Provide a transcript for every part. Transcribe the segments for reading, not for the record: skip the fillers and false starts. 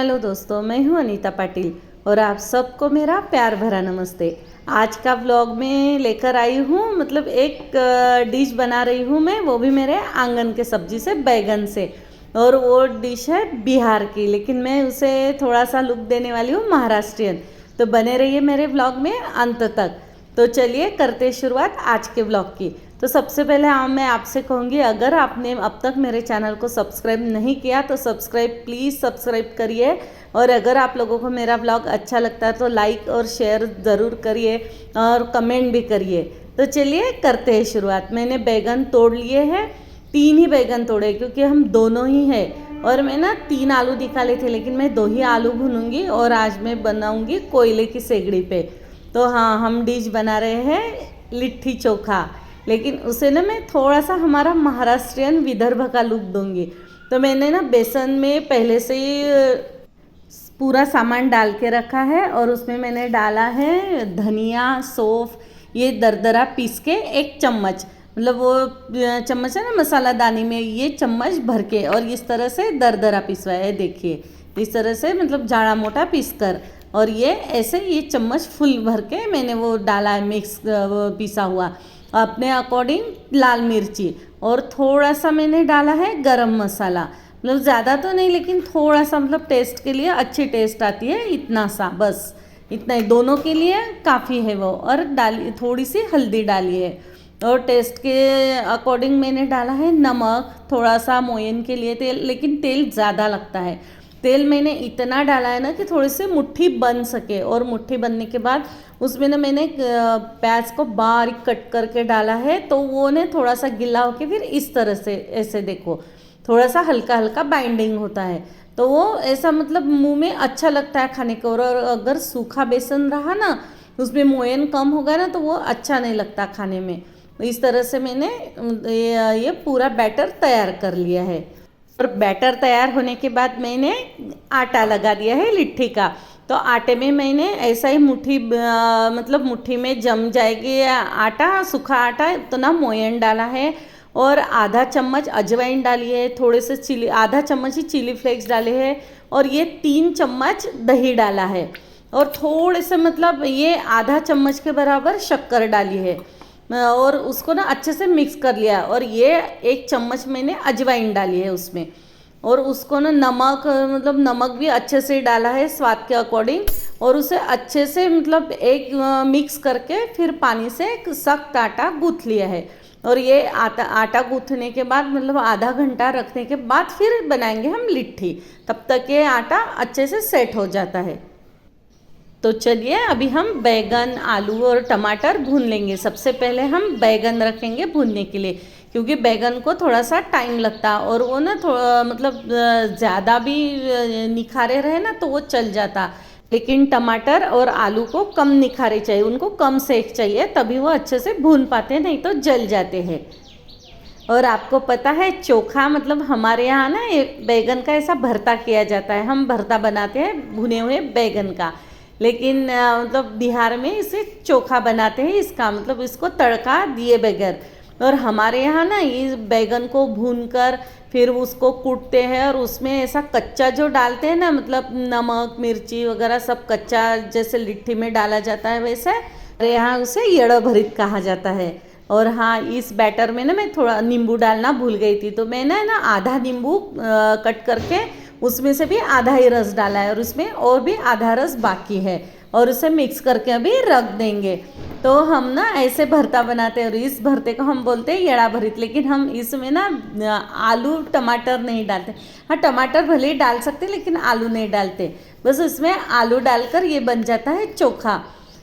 Hello दोस्तों, मैं हूं अनीता पाटिल और आप सबको मेरा प्यार भरा नमस्ते। आज का व्लॉग में लेकर आई हूं, मतलब एक डिश बना रही हूं मैं, वो भी मेरे आंगन के सब्जी से, बैगन से। और वो डिश है बिहार की, लेकिन मैं उसे थोड़ा सा लुक देने वाली हूँ महाराष्ट्रियन। तो बने रहिए मेरे व्लॉग में अंत तक। तो चलिए करते शुरुआत आज के व्लॉग की। तो सबसे पहले मैं आपसे कहूँगी, अगर आपने अब तक मेरे चैनल को सब्सक्राइब नहीं किया तो प्लीज़ सब्सक्राइब करिए। और अगर आप लोगों को मेरा व्लॉग अच्छा लगता है तो लाइक और शेयर ज़रूर करिए और कमेंट भी करिए। तो चलिए करते हैं शुरुआत। मैंने बैगन तोड़ लिए हैं, 3 ही बैगन तोड़े क्योंकि हम दोनों ही हैं। और मैं ना 3 आलू निकाले थे, लेकिन मैं 2 ही आलू भूनूंगी और आज मैं बनाऊंगी कोयले की सेगड़ी पे। तो हाँ, हम डिश बना रहे हैं लिट्टी चोखा, लेकिन उसे ना मैं थोड़ा सा हमारा महाराष्ट्रियन विदर्भ का लुक दूंगी। तो मैंने ना बेसन में पहले से ही पूरा सामान डाल के रखा है और उसमें मैंने डाला है धनिया, सौंफ, ये दरदरा पीस के 1 चम्मच, मतलब वो चम्मच है ना मसाला दानी में, ये चम्मच भर के, और इस तरह से दरदरा पिसवाया है। देखिए इस तरह से, मतलब जाड़ा मोटा पीस कर, और ये ऐसे ये चम्मच फुल भर के मैंने वो डाला है मिक्स पिसा हुआ। अपने अकॉर्डिंग लाल मिर्ची और थोड़ा सा मैंने डाला है गरम मसाला, मतलब ज़्यादा तो नहीं लेकिन थोड़ा सा, मतलब टेस्ट के लिए अच्छी टेस्ट आती है, इतना सा, बस इतना ही, दोनों के लिए काफ़ी है वो। और डाली थोड़ी सी हल्दी डाली है और टेस्ट के अकॉर्डिंग मैंने डाला है नमक, थोड़ा सा मोयन के लिए तेल, लेकिन तेल ज़्यादा लगता है। तेल मैंने इतना डाला है ना कि थोड़ी सी मुट्ठी बन सके, और मुट्ठी बनने के बाद उसमें ना मैंने प्याज को बारीक कट करके डाला है। तो वो ने थोड़ा सा गिला होके फिर इस तरह से ऐसे देखो, थोड़ा सा हल्का हल्का बाइंडिंग होता है, तो वो ऐसा मतलब मुंह में अच्छा लगता है खाने को। और अगर सूखा बेसन रहा ना, उसमें मोयन कम होगा ना, तो वो अच्छा नहीं लगता खाने में। इस तरह से मैंने ये पूरा बैटर तैयार कर लिया है। और बैटर तैयार होने के बाद मैंने आटा लगा दिया है लिट्टी का। तो आटे में मैंने ऐसा ही मुट्ठी, मतलब मुट्ठी में जम जाएगी आटा, सूखा आटा, इतना मोयन डाला है। और आधा चम्मच अजवाइन डाली है, थोड़े से चिली, आधा चम्मच ही चिली फ्लेक्स डाले हैं, और ये 3 चम्मच दही डाला है, और थोड़े से, मतलब ये आधा चम्मच के बराबर शक्कर डाली है, और उसको ना अच्छे से मिक्स कर लिया। और ये 1 चम्मच मैंने अजवाइन डाली है उसमें, और उसको ना नमक, मतलब नमक भी अच्छे से डाला है स्वाद के अकॉर्डिंग, और उसे अच्छे से, मतलब एक मिक्स करके फिर पानी से एक सख्त आटा गूँथ लिया है। और ये आटा गूँथने के बाद, मतलब आधा घंटा रखने के बाद फिर बनाएंगे हम लिट्टी, तब तक ये आटा अच्छे से सेट हो जाता है। तो चलिए अभी हम बैगन, आलू और टमाटर भून लेंगे। सबसे पहले हम बैगन रखेंगे भूनने के लिए, क्योंकि बैगन को थोड़ा सा टाइम लगता है, और वो ना थोड़ा, मतलब ज़्यादा भी निखारे रहे ना तो वो चल जाता। लेकिन टमाटर और आलू को कम निखारे चाहिए, उनको कम सेक चाहिए, तभी वो अच्छे से भून पाते हैं, नहीं तो जल जाते हैं। और आपको पता है चोखा, मतलब हमारे यहाँ ना बैगन का ऐसा भरता किया जाता है, हम भरता बनाते हैं भुने हुए बैगन का, लेकिन मतलब बिहार में इसे चोखा बनाते हैं, इसका मतलब इसको तड़का दिए बगैर। और हमारे यहाँ ना ये बैगन को भूनकर फिर उसको कूटते हैं, और उसमें ऐसा कच्चा जो डालते हैं ना, मतलब नमक मिर्ची वगैरह सब कच्चा, जैसे लिट्टी में डाला जाता है वैसे, यहाँ उसे येड़ा भरित कहा जाता है। और हाँ, इस बैटर में ना मैं थोड़ा नींबू डालना भूल गई थी, तो मैंने ना आधा नींबू कट करके उसमें से भी आधा ही रस डाला है, और उसमें और भी आधा रस बाकी है, और उसे मिक्स करके अभी रख देंगे। तो हम ना ऐसे भरता बनाते हैं, और इस भरते को हम बोलते हैं येड़ा भरित, लेकिन हम इसमें ना आलू टमाटर नहीं डालते। हाँ, टमाटर भले ही डाल सकते लेकिन आलू नहीं डालते, बस इसमें आलू डालकर ये बन जाता है चोखा।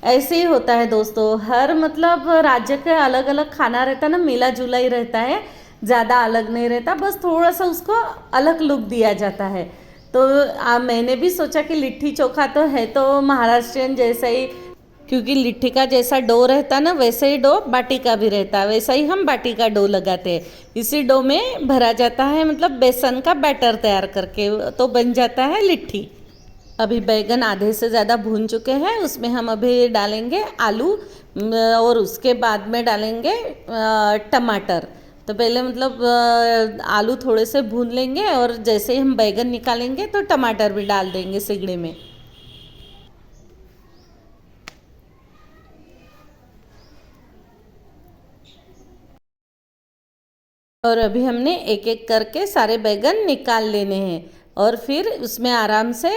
ऐसे ही होता है दोस्तों, हर मतलब राज्य का अलग अलग खाना रहता है ना, मिला जुला ही रहता है, ज़्यादा अलग नहीं रहता, बस थोड़ा सा उसको अलग लुक दिया जाता है। तो मैंने भी सोचा कि लिट्टी चोखा तो है तो महाराष्ट्रियन जैसा ही, क्योंकि लिट्टी का जैसा डो रहता है ना, वैसे ही डो बाटी का भी रहता है, वैसा ही हम बाटी का डो लगाते हैं। इसी डो में भरा जाता है, मतलब बेसन का बैटर तैयार करके, तो बन जाता है लिट्टी। अभी बैगन आधे से ज़्यादा भून चुके हैं, उसमें हम अभी डालेंगे आलू, और उसके बाद में डालेंगे टमाटर। तो पहले मतलब आलू थोड़े से भून लेंगे और जैसे ही हम बैगन निकालेंगे तो टमाटर भी डाल देंगे सिगड़ी में। और अभी हमने एक एक करके सारे बैगन निकाल लेने हैं और फिर उसमें आराम से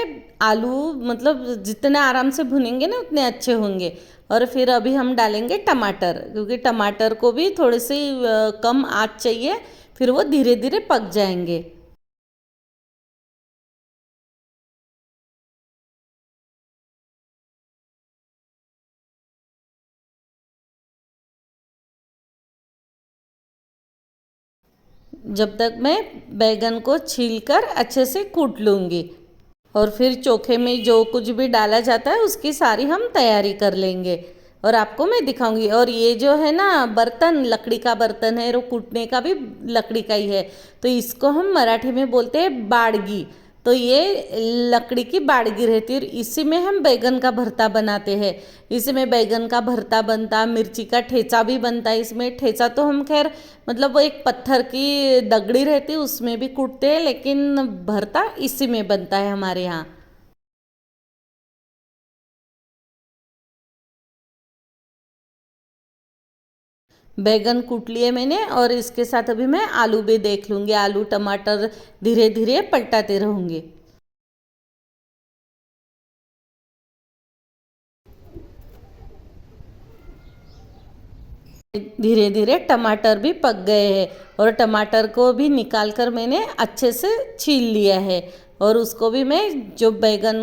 आलू मतलब जितने आराम से भुनेंगे ना उतने अच्छे होंगे। और फिर अभी हम डालेंगे टमाटर, क्योंकि टमाटर को भी थोड़ी सी कम आँच चाहिए, फिर वो धीरे धीरे पक जाएंगे। जब तक मैं बैगन को छीलकर अच्छे से कूट लूँगी और फिर चोखे में जो कुछ भी डाला जाता है उसकी सारी हम तैयारी कर लेंगे और आपको मैं दिखाऊंगी। और ये जो है ना बर्तन, लकड़ी का बर्तन है और कूटने का भी लकड़ी का ही है, तो इसको हम मराठी में बोलते हैं बाड़गी। तो ये लकड़ी की बाड़गी रहती है और इसी में हम बैगन का भरता बनाते हैं। इसमें बैगन का भरता बनता, मिर्ची का ठेचा भी बनता है। इसमें ठेचा तो हम खैर मतलब वो एक पत्थर की दगड़ी रहती है उसमें भी कूटते हैं, लेकिन भरता इसी में बनता है हमारे यहाँ। बैगन कूट लिए मैंने और इसके साथ अभी मैं आलू भी देख लूँगी, आलू टमाटर धीरे धीरे पलटाते रहूँगी। धीरे धीरे टमाटर भी पक गए हैं और टमाटर को भी निकाल कर मैंने अच्छे से छील लिया है और उसको भी मैं जो बैगन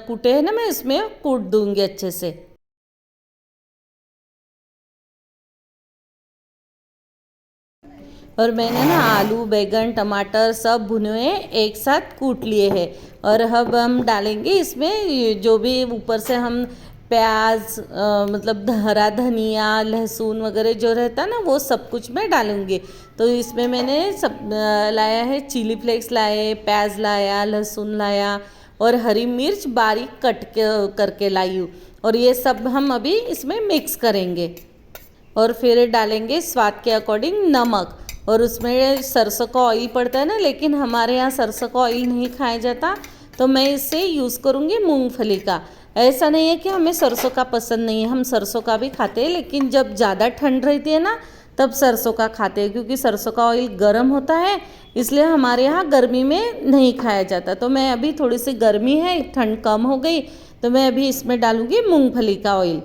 कूटे हैं ना मैं इसमें कूट दूंगी अच्छे से। और मैंने ना आलू बैगन टमाटर सब भुने हुए एक साथ कूट लिए हैं। और अब हम डालेंगे इसमें जो भी ऊपर से हम प्याज मतलब हरा धनिया लहसुन वगैरह जो रहता है ना वो सब कुछ मैं डालूँगी। तो इसमें मैंने सब लाया है, चिली फ्लेक्स लाए, प्याज लाया, लहसुन लाया और हरी मिर्च बारीक कट के करके लाई हूँ। और ये सब हम अभी इसमें मिक्स करेंगे और फिर डालेंगे स्वाद के अकॉर्डिंग नमक। और उसमें सरसों का ऑयल पड़ता है ना, लेकिन हमारे यहाँ सरसों का ऑयल नहीं खाया जाता, तो मैं इससे यूज़ करूँगी मूंगफली का। ऐसा नहीं है कि हमें सरसों का पसंद नहीं है, हम सरसों का भी खाते हैं, लेकिन जब ज़्यादा ठंड रहती है ना तब सरसों का खाते हैं, क्योंकि सरसों का ऑयल गर्म होता है, इसलिए हमारे यहाँ गर्मी में नहीं खाया जाता। तो मैं अभी थोड़ी सी गर्मी है, ठंड कम हो गई, तो मैं अभी इसमें डालूँगी मूँगफली का ऑयल।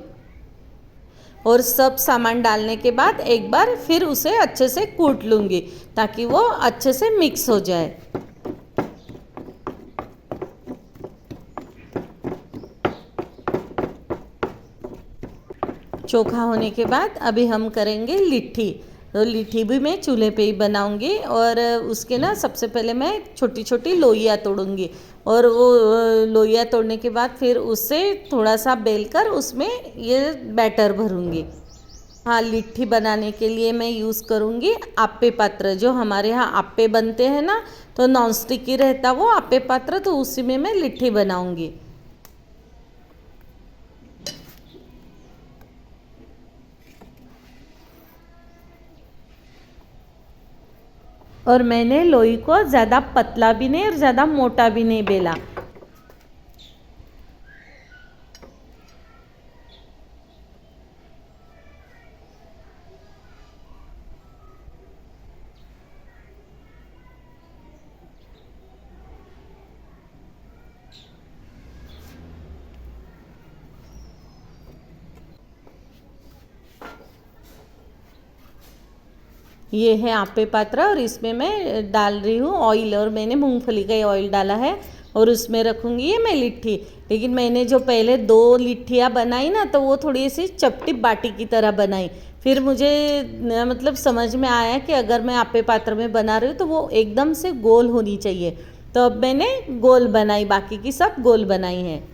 और सब सामान डालने के बाद एक बार फिर उसे अच्छे से कूट लूँगी ताकि वो अच्छे से मिक्स हो जाए। चोखा होने के बाद अभी हम करेंगे लिट्टी। तो लिट्टी भी मैं चूल्हे पे ही बनाऊंगी और उसके ना सबसे पहले मैं छोटी छोटी लोइयाँ तोड़ूंगी और वो लोइयाँ तोड़ने के बाद फिर उससे थोड़ा सा बेलकर उसमें ये बैटर भरूंगी। हाँ, लिट्टी बनाने के लिए मैं यूज़ करूँगी आप्पे पात्र। जो हमारे यहाँ आप्पे बनते हैं ना, तो नॉन स्टिक ही रहता वो आप्पे पात्र, तो उसी में मैं लिट्टी बनाऊँगी। और मैंने लोई को ज़्यादा पतला भी नहीं और ज़्यादा मोटा भी नहीं बेला। ये है आप्पे पात्रा और इसमें मैं डाल रही हूँ ऑयल और मैंने मूंगफली का ही ऑयल डाला है और उसमें रखूँगी ये मैं लिट्टी। लेकिन मैंने जो पहले दो लिट्टियाँ बनाई ना तो वो थोड़ी सी चपटी बाटी की तरह बनाई। फिर मुझे मतलब समझ में आया कि अगर मैं आप्पे पात्र में बना रही हूँ तो वो एकदम से गोल होनी चाहिए, तो अब मैंने गोल बनाई, बाकी की सब गोल बनाई है।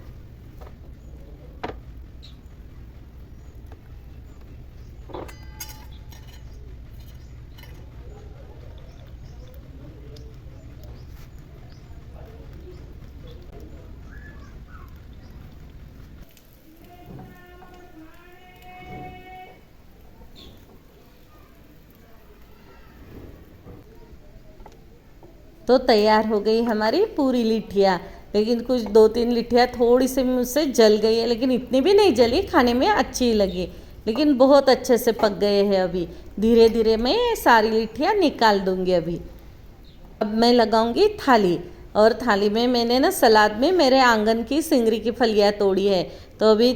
तो तैयार हो गई हमारी पूरी लिट्टियाँ। लेकिन कुछ 2-3 लिट्टियाँ थोड़ी सी मुझसे जल गई है, लेकिन इतनी भी नहीं जली, खाने में अच्छी लगी। लेकिन बहुत अच्छे से पक गए हैं अभी। धीरे धीरे मैं सारी लिट्टियाँ निकाल दूँगी अभी। अब मैं लगाऊंगी थाली, और थाली में मैंने ना सलाद में मेरे आंगन की सिंगरी की फलियाँ तोड़ी है, तो अभी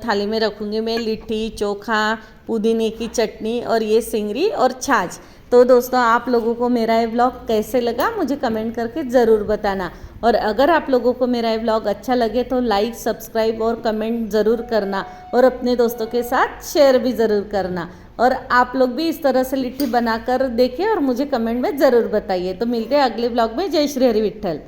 थाली में रखूँगी मैं लिट्टी, चोखा, पुदीने की चटनी और ये सिंगरी और छाछ। तो दोस्तों, आप लोगों को मेरा ये व्लॉग कैसे लगा मुझे कमेंट करके ज़रूर बताना। और अगर आप लोगों को मेरा ये व्लॉग अच्छा लगे तो लाइक, सब्सक्राइब और कमेंट ज़रूर करना, और अपने दोस्तों के साथ शेयर भी ज़रूर करना। और आप लोग भी इस तरह से लिट्टी बनाकर देखें और मुझे कमेंट में ज़रूर बताइए। तो मिलते हैं अगले व्लॉग में। जय श्री हरि विट्ठल।